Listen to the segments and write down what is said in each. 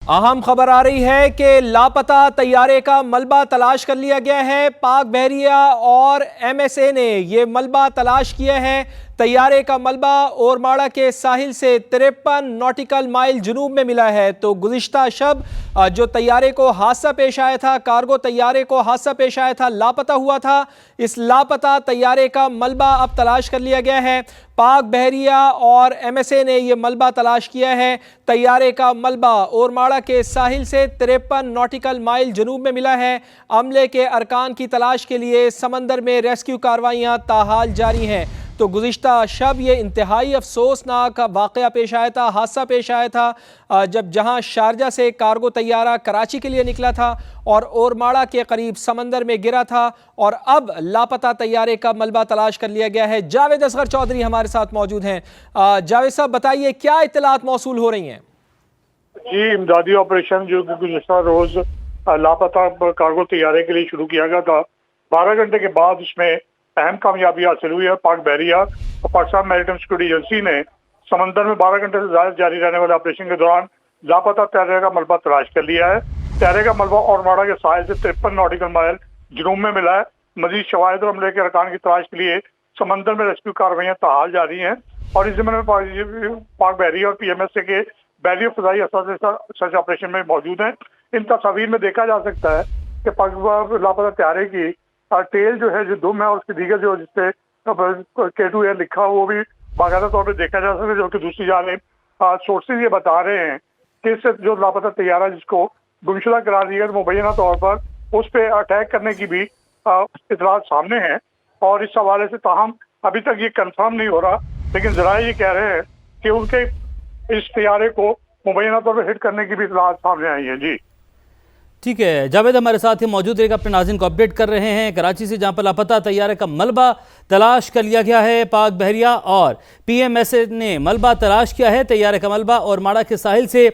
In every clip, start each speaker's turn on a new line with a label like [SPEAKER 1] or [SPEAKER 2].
[SPEAKER 1] अहम खबर आ रही है कि लापता तैयारे का मलबा तलाश कर लिया गया है। पाक बहरिया और एमएसए ने ये मलबा तलाश किया है। तैयारे का मलबा ओरमाड़ा के साहिल से 53 नॉटिकल माइल जुनूब में मिला है। तो गुज़िश्ता शब जो तैयारे को हादसा पेश आया था, कार्गो तैयारे को हादसा पेश आया था, लापता हुआ था। इस लापता तैयारे का मलबा अब तलाश कर लिया गया है। पाक बहरिया और एमएसए ने यह मलबा तलाश किया है। तैयारे का मलबा ओरमाड़ा के साहिल से 53 नॉटिकल माइल जुनूब में मिला है। अमले के अरकान की तलाश के लिए समंदर में रेस्क्यू कार्रवाइयाँ ताहाल जारी हैं। तो गुज़िश्ता शब ये इंतहाई अफसोसनाक वाक़या पेश आया था, हादसा पेश आया था, जब जहां शारजा से कार्गो तैयारा कराची के लिए निकला था और ओरमाड़ा के करीब समंदर में गिरा था और अब लापता तैयारे का मलबा तलाश कर लिया गया है। जावेद असगर चौधरी हमारे साथ मौजूद हैं। जावेद साहब बताइए क्या इत्तलात मौसूल हो रही हैं?
[SPEAKER 2] जी, इमदादी ऑपरेशन जो गुज़िश्ता रोज लापता कार्गो तैयारे के लिए शुरू किया गया था, 12 घंटे के बाद उसमें अहम कामयाबी हासिल हुई है। पाक बहरिया और पाकिस्तान मैरीटाइम सिक्योरिटी एजेंसी ने समंदर में 12 घंटे से ज्यादा जारी रहने वाले ऑपरेशन के दौरान लापता तैयारे का मलबा तलाश कर लिया है। तैयारे का मलबा ओरमाड़ा के साहिल से 53 नॉटिकल माइल जुनूब में मिला है। मजीद शवाहिद और अमले के अरकान की तलाश के लिए समंदर में रेस्क्यू कार्रवाइयाँ ताहाल जारी हैं और इस ज़िम्मे में पाक बहरिया और PMSA के बहरी फजाई सर्च ऑपरेशन में मौजूद हैं। इन तस्वीर में देखा जा सकता है कि पाक लापता तैयारे की टेल जो है, जो दुम है और उसकी दीगर जो जिससे K2 लिखा वो भी बाकायदा तौर पे देखा जा सकता है। जो कि दूसरी जानिब सोर्सेज ये बता रहे हैं कि इससे जो लापता तैयारा जिसको गुमशुदा करार दिया मुबैना तौर पर उस पर अटैक करने की भी इतलात सामने है और इस हवाले से ताहम अभी तक ये कंफर्म नहीं हो रहा, लेकिन जराए ये कह रहे हैं कि उनके इस तैयारे को मुबैना तौर पर हिट करने की भी इतलात सामने आई है। जी
[SPEAKER 3] ठीक है, जावेद हमारे साथ ही मौजूद रहेगा, अपने नाज़रीन को अपडेट कर रहे हैं कराची से, जहां पर लापता तैयारे का मलबा तलाश कर लिया गया है। पाक बहरिया और PMSA ने मलबा तलाश किया है। तैयारे का मलबा ओरमाड़ा के साहिल से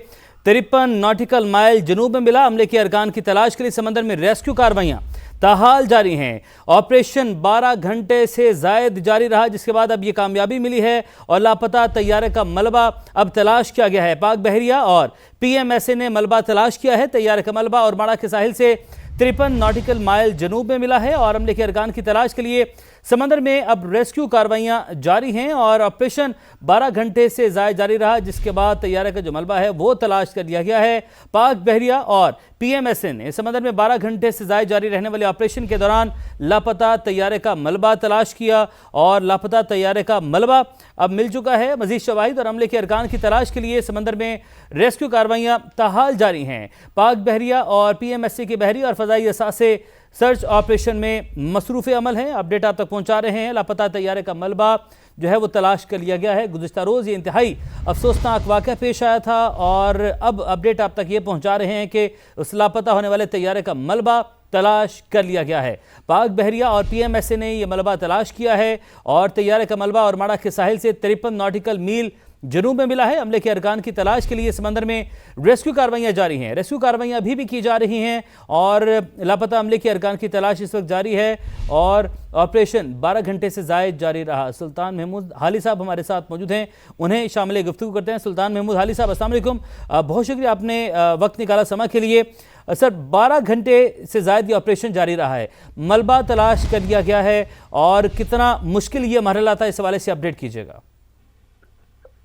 [SPEAKER 3] 53 नॉटिकल माइल जनूब में मिला। अमले के अरकान की तलाश के लिए समंदर में रेस्क्यू कार्रवाइयाँ ताहाल जारी हैं। ऑपरेशन 12 घंटे से ज़ायद जारी रहा, जिसके बाद अब ये कामयाबी मिली है और लापता तैयारे का मलबा अब तलाश किया गया है। पाक बहरिया और PMSA ने मलबा तलाश किया है। तैयारे का मलबा ओरमाड़ा के साहिल से 53 नॉटिकल माइल जनूब में मिला है और अमले के अरकान की तलाश के लिए समंदर में अब रेस्क्यू कार्रवाइयाँ जारी हैं और ऑपरेशन 12 घंटे से ज़ायद जारी रहा, जिसके बाद तैयारे का जो मलबा है वो तलाश कर लिया गया है। पाक बहरिया और PMSA ने समंदर में 12 घंटे से ज़ायद जारी रहने वाले ऑपरेशन के दौरान लापता तैयारे का मलबा तलाश किया और लापता तैयारे का मलबा अब मिल चुका है। मज़ीद शवाहिद और अमले के अरकान की तलाश के लिए समंदर में रेस्क्यू कार्रवाइयाँ ताहाल जारी हैं। पाक बहरिया और PMSA के बहरी और फ़ज़ाई असासे सर्च ऑपरेशन में मसरूफ़ अमल हैं। अपडेट आप तक पहुंचा रहे हैं। लापता तैयारे का मलबा जो है वो तलाश कर लिया गया है। गुज़िश्ता रोज़ ये इंतहाई अफसोसनाक वाक़या पेश आया था और अब अपडेट आप तक ये पहुंचा रहे हैं कि उस लापता होने वाले तैयारे का मलबा तलाश कर लिया गया है। पाक बहरिया और PMSA ने यह मलबा तलाश किया है और तैयारे का मलबा ओरमाड़ा के साहिल से 53 नॉटिकल मील जनूब में मिला है। अमले के अरकान की तलाश के लिए समंदर में रेस्क्यू कार्रवाइयाँ जारी हैं। रेस्क्यू कार्रवाइयाँ अभी भी की जा रही हैं और लापता अमले के अरकान की तलाश इस वक्त जारी है और ऑपरेशन 12 घंटे से ज़ायद जारी रहा। सुल्तान महमूद हाली साहब हमारे साथ मौजूद हैं, उन्हें शामिल गुफ्तगू करते हैं। सुल्तान महमूद हाली साहब, अस्सलाम वालेकुम, बहुत शुक्रिया आपने वक्त निकाला समय के लिए। सर, 12 घंटे से ज़ायद ये ऑपरेशन जारी रहा है, मलबा तलाश कर लिया गया है और कितना मुश्किल ये मरहला था, इस हवाले से अपडेट कीजिएगा।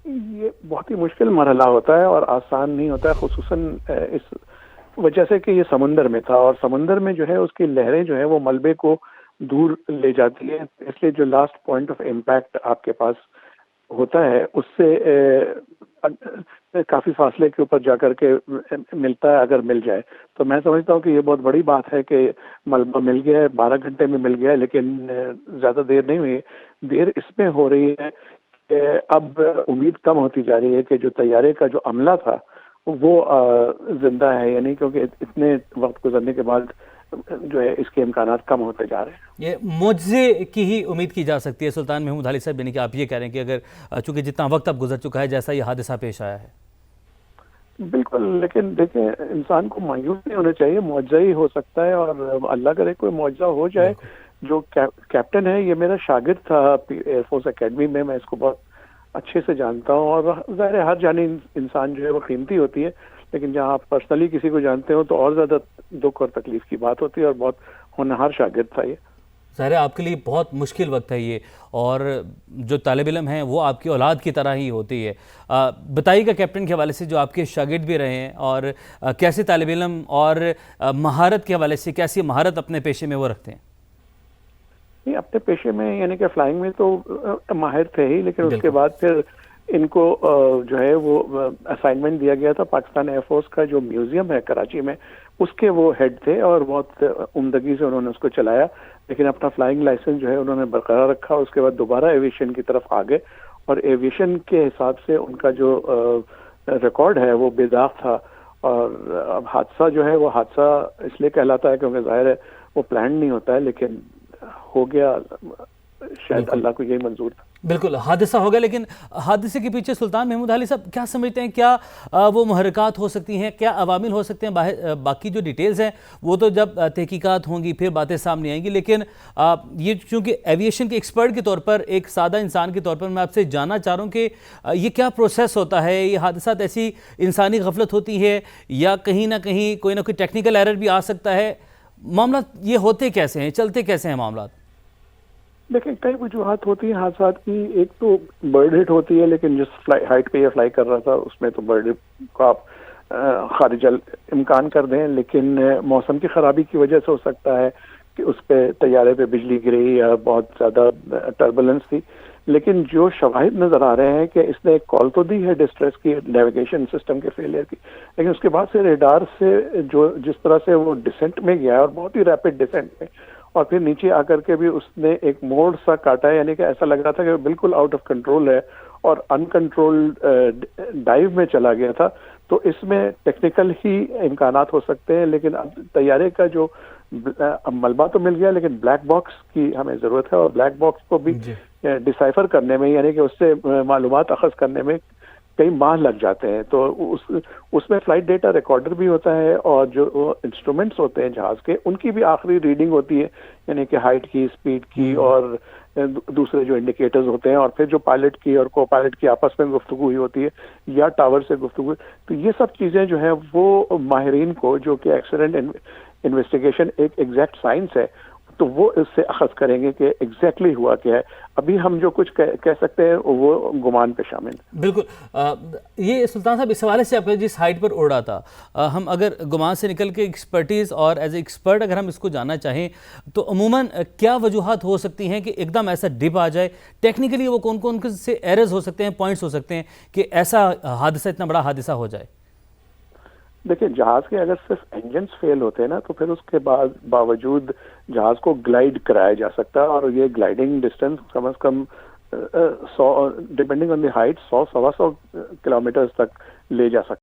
[SPEAKER 4] ये बहुत ही मुश्किल मरहला होता है और आसान नहीं होता है, खुसूसन इस वजह से कि ये समंदर में था और समंदर में जो है उसकी लहरें जो है वो मलबे को दूर ले जाती है, इसलिए जो लास्ट पॉइंट ऑफ इम्पैक्ट आपके पास होता है उससे काफ़ी फासले के ऊपर जाकर के मिलता है, अगर मिल जाए। तो मैं समझता हूँ कि ये बहुत बड़ी बात है कि मलबा मिल गया है, 12 घंटे में मिल गया है, लेकिन ज़्यादा देर नहीं हुई। देर इसमें हो रही है अब उम्मीद कम होती जा रही है कि जो तैयारे का जो अमला था वो जिंदा है, यानी क्योंकि इतने वक्त गुजरने के बाद जो है इसके इम्कानात कम होते जा रहे हैं।
[SPEAKER 3] ये मुआवजे की ही उम्मीद की जा सकती है सुल्तान महमूद हाली साहब, यानी कि आप ये कह रहे हैं कि अगर चूंकि जितना वक्त अब गुजर चुका है, जैसा ये हादसा पेश आया है।
[SPEAKER 4] बिल्कुल, लेकिन देखें, इंसान को मायूस नहीं होना चाहिए, मुआवजा ही हो सकता है और अल्लाह करे कोई मुआवजा हो जाए। जो कैप्टन है ये मेरा शागिर्द था एयरफोर्स एकेडमी में, मैं इसको बहुत अच्छे से जानता हूँ और ज़ाहिर है हर जानी इंसान जो है वो कीमती होती है, لیکن جہاں آپ پرسنلی کسی کو جانتے ہو تو اور زیادہ دکھ اور تکلیف کی بات ہوتی ہے، اور بہت ہونہار شاگرد تھا یہ.
[SPEAKER 3] ظاہر ہے آپ کے لیے بہت مشکل وقت ہے یہ، اور جو طالب علم ہیں وہ آپ کی اولاد کی طرح ہی ہوتی ہے. بتائیے گا کیپٹن کے حوالے سے، جو آپ کے شاگرد بھی رہے ہیں، اور کیسے طالب علم اور مہارت کے حوالے سے کیسی مہارت اپنے پیشے میں وہ رکھتے ہیں؟
[SPEAKER 4] نہیں، اپنے پیشے میں یعنی کہ فلائنگ میں تو ماہر تھے ہی، لیکن اس کے بعد پھر ان کو جو ہے وہ اسائنمنٹ دیا گیا تھا پاکستان ایئر فورس کا جو میوزیم ہے کراچی میں، اس کے وہ ہیڈ تھے، اور بہت عمدگی سے انہوں نے اس کو چلایا. لیکن اپنا فلائنگ لائسنس جو ہے انہوں نے برقرار رکھا. اس کے بعد دوبارہ ایویشن کی طرف آ گئے، اور ایویشن کے حساب سے ان کا جو ریکارڈ ہے وہ بے داغ تھا. اور اب حادثہ جو ہے وہ حادثہ اس لیے کہلاتا ہے کیونکہ ظاہر ہے وہ پلان نہیں ہوتا ہے، لیکن ہو گیا، شاید اللہ کو یہی منظور تھا.
[SPEAKER 3] بالکل حادثہ ہو گیا، لیکن حادثے کے پیچھے سلطان محمود علی صاحب کیا سمجھتے ہیں؟ کیا وہ محرکات ہو سکتی ہیں، کیا عوامل ہو سکتے ہیں؟ باقی جو ڈیٹیلز ہیں وہ تو جب تحقیقات ہوں گی پھر باتیں سامنے آئیں گی، لیکن یہ چونکہ ایویشن کے ایکسپرٹ کے طور پر، ایک سادہ انسان کے طور پر میں آپ سے جاننا چاہ رہا ہوں کہ یہ کیا پروسیس ہوتا ہے؟ یہ حادثات ایسی انسانی غفلت ہوتی ہے، یا کہیں نہ کہیں کوئی نہ کوئی ٹیکنیکل ایرر بھی آ سکتا ہے؟ معاملات یہ ہوتے کیسے ہیں، چلتے کیسے ہیں معاملات؟
[SPEAKER 4] دیکھیں، کئی وجوہات ہوتی ہیں حادثات کی. ایک تو برڈ ہٹ ہوتی ہے، لیکن جس ہائٹ پہ یہ فلائی کر رہا تھا اس میں تو برڈ ہٹ کو آپ خارج الامکان کر دیں، لیکن موسم کی خرابی کی وجہ سے ہو سکتا ہے کہ اس پہ طیارے پہ بجلی گری یا بہت زیادہ ٹربولنس تھی. لیکن جو شواہد نظر آ رہے ہیں کہ اس نے ایک کال تو دی ہے ڈسٹریس کی، نیویگیشن سسٹم کے فیلئر کی، لیکن اس کے بعد سے ریڈار سے جو جس طرح سے وہ ڈسینٹ میں گیا ہے، اور بہت ہی ریپڈ ڈسینٹ میں، اور پھر نیچے آ کر کے بھی اس نے ایک موڑ سا کاٹا ہے، یعنی کہ ایسا لگ رہا تھا کہ بالکل آؤٹ آف کنٹرول ہے اور ان کنٹرولڈ ڈائیو میں چلا گیا تھا. تو اس میں ٹیکنیکل ہی امکانات ہو سکتے ہیں، لیکن اب طیارے کا جو ملبہ تو مل گیا، لیکن بلیک باکس کی ہمیں ضرورت ہے، اور بلیک باکس کو بھی ڈیسائفر کرنے میں، یعنی کہ اس سے معلومات اخذ کرنے میں کئی ماہ لگ جاتے ہیں. تو اس میں فلائٹ ڈیٹا ریکارڈر بھی ہوتا ہے، اور جو انسٹرومنٹس ہوتے ہیں جہاز کے ان کی بھی آخری ریڈنگ ہوتی ہے، یعنی کہ ہائٹ کی، اسپیڈ کی، اور دوسرے جو انڈیکیٹرز ہوتے ہیں، اور پھر جو پائلٹ کی اور کو پائلٹ کی آپس میں گفتگو ہوئی ہوتی ہے یا ٹاور سے گفتگو. تو یہ سب چیزیں جو ہیں وہ ماہرین کو، جو کہ ایکسیڈنٹ انویسٹیگیشن ایک ایگزیکٹ سائنس ہے، تو وہ اس سے اخذ کریں گے کہ ایگزیکٹلی ہوا کیا ہے. ابھی ہم جو کچھ کہہ سکتے ہیں وہ گمان پہ شامل ہے.
[SPEAKER 3] بالکل. یہ سلطان صاحب اس حوالے سے آپ جس ہائٹ پر اڑا تھا، ہم اگر گمان سے نکل کے ایکسپرٹیز اور ایز اے ایکسپرٹ اگر ہم اس کو جاننا چاہیں تو عموماً کیا وجوہات ہو سکتی ہیں کہ ایک دم ایسا ڈپ آ جائے؟ ٹیکنیکلی وہ کون کون سے ایررز ہو سکتے ہیں، پوائنٹس ہو سکتے ہیں کہ ایسا حادثہ، اتنا بڑا حادثہ ہو جائے؟
[SPEAKER 4] دیکھیں، جہاز کے اگر صرف انجنز فیل ہوتے ہیں نا، تو پھر اس کے باوجود جہاز کو گلائڈ کرایا جا سکتا ہے، اور یہ gliding distance come is come 100 depending on the height 100-125 kilometre تک لے جا سکتا ہے.